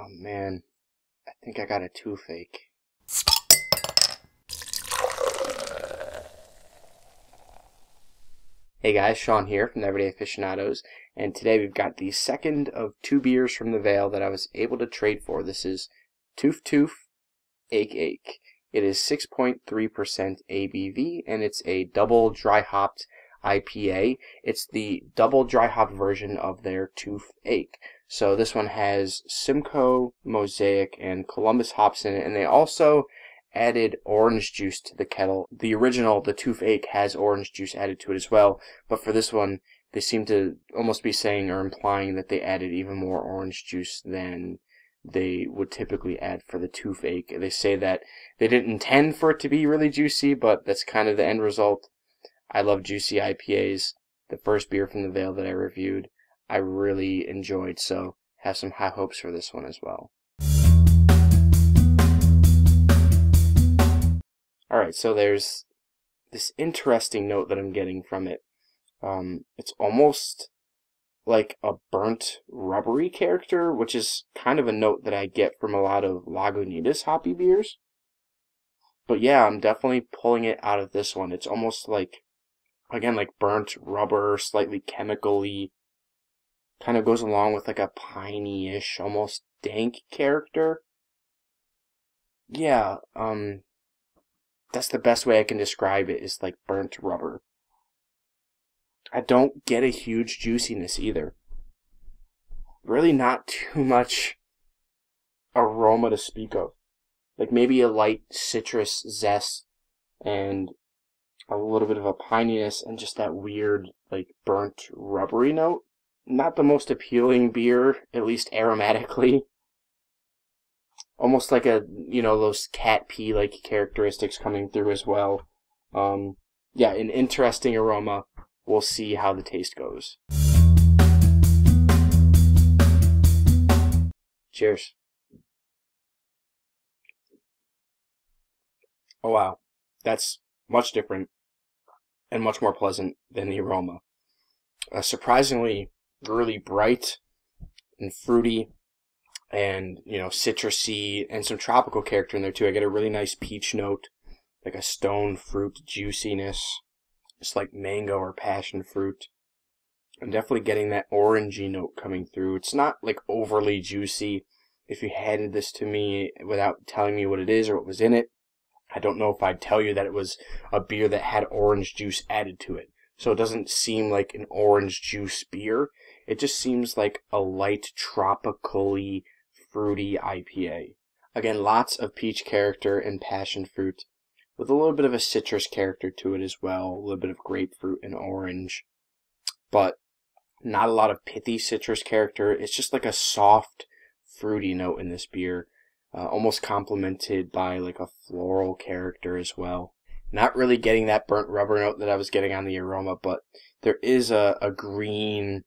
Oh man, I think I got a toothache. Hey guys, Shawn here from the Everyday Aficionados, and today we've got the second of two beers from the Vale that I was able to trade for. This is Toof Toof Ache Ache. It is 6.3% ABV, and it's a double dry hopped IPA. It's the double dry hop version of their Toof Ache. So this one has Simcoe, Mosaic, and Columbus hops in it, and they also added orange juice to the kettle. The original, the Toof Ache, has orange juice added to it as well, but for this one, they seem to almost be saying or implying that they added even more orange juice than they would typically add for the Toof Ache. They say that they didn't intend for it to be really juicy, but that's kind of the end result. I love juicy IPAs. The first beer from the Vale that I reviewed, I really enjoyed, so have some high hopes for this one as well. Alright, so there's this interesting note that I'm getting from it. It's almost like a burnt rubbery character, which is kind of a note that I get from a lot of Lagunitas hoppy beers. But yeah, I'm definitely pulling it out of this one. It's almost like, again, like burnt rubber, slightly chemical-y. Kind of goes along with like a piney-ish, almost dank character. Yeah, that's the best way I can describe it, is like burnt rubber. I don't get a huge juiciness either. Really not too much aroma to speak of. Like maybe a light citrus zest and a little bit of a pininess and just that weird like burnt rubbery note. Not the most appealing beer, at least aromatically. Almost like those cat pee like characteristics coming through as well. Yeah, an interesting aroma. We'll see how the taste goes. Cheers. Oh wow, that's much different and much more pleasant than the aroma. Surprisingly, really bright and fruity, and citrusy, and some tropical character in there too. I get a really nice peach note, like a stone fruit juiciness, just like mango or passion fruit. I'm definitely getting that orangey note coming through. It's not like overly juicy. If you handed this to me without telling me what it is or what was in it, I don't know if I'd tell you that it was a beer that had orange juice added to it. So it doesn't seem like an orange juice beer. It just seems like a light, tropical-y, fruity IPA. Again, lots of peach character and passion fruit, with a little bit of a citrus character to it as well, a little bit of grapefruit and orange, but not a lot of pithy citrus character. It's just like a soft, fruity note in this beer, almost complemented by like a floral character as well. Not really getting that burnt rubber note that I was getting on the aroma, but there is a green,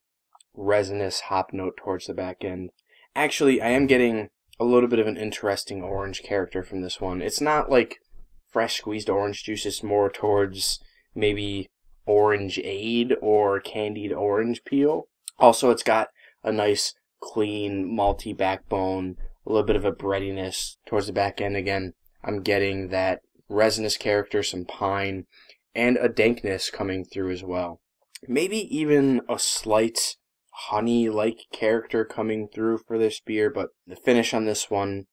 resinous hop note towards the back end. Actually, I am getting a little bit of an interesting orange character from this one. It's not like fresh squeezed orange juice. It's more towards maybe orangeade or candied orange peel. Also, it's got a nice, clean, malty backbone, a little bit of a breadiness towards the back end. Again, I'm getting that resinous character, some pine, and a dankness coming through as well. Maybe even a slight honey-like character coming through for this beer, but the finish on this one,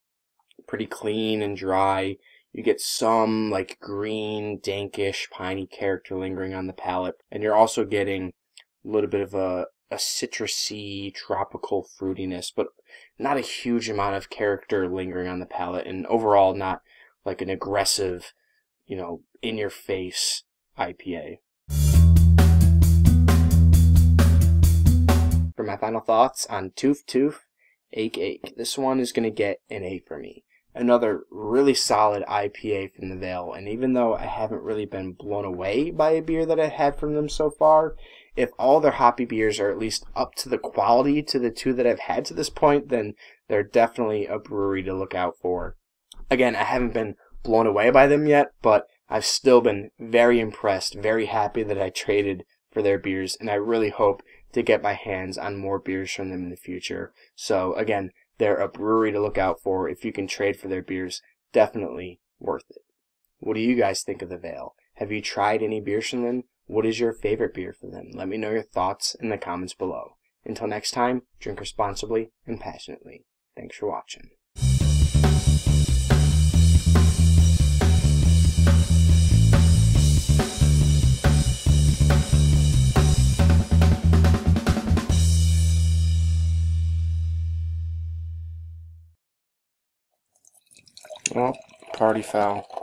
pretty clean and dry. You get some like green, dankish, piney character lingering on the palate, and you're also getting a little bit of a citrusy, tropical fruitiness, but not a huge amount of character lingering on the palate, and overall not like an aggressive, in-your-face IPA. For my final thoughts on Toof Toof Ache Ache, this one is going to get an A for me. Another really solid IPA from the Vale, and even though I haven't really been blown away by a beer that I've had from them so far, if all their hoppy beers are at least up to the quality to the two that I've had to this point, then they're definitely a brewery to look out for. Again, I haven't been blown away by them yet, but I've still been very impressed, very happy that I traded for their beers, and I really hope to get my hands on more beers from them in the future. So again, they're a brewery to look out for. If you can trade for their beers, definitely worth it. What do you guys think of the Veil? Have you tried any beers from them? What is your favorite beer from them? Let me know your thoughts in the comments below. Until next time, drink responsibly and passionately. Thanks for watching. Well, party foul.